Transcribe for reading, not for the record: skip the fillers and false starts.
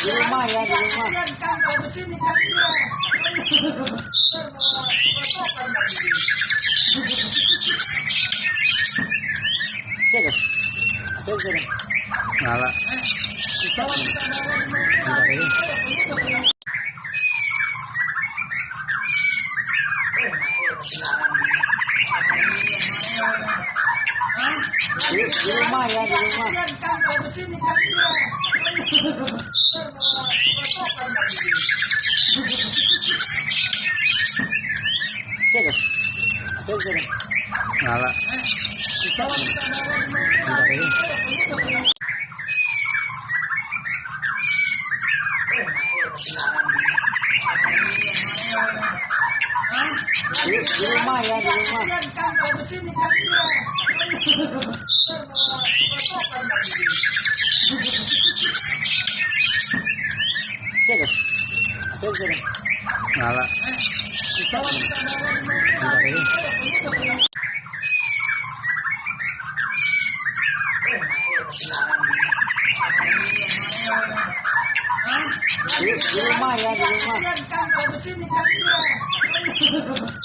Di rumah ya, di rumah. Kan kalau di sini kan Siapa? Ada siapa? Nyala. Di rumah ya, di rumah. kan kalau di sini kan Siapa? Ada siapa? Nyala. Di rumah ya, di rumah. kan kalau di sini kan Siapa? Ada siapa? Nyala. Di rumah ya, di rumah. kan kalau di sini kan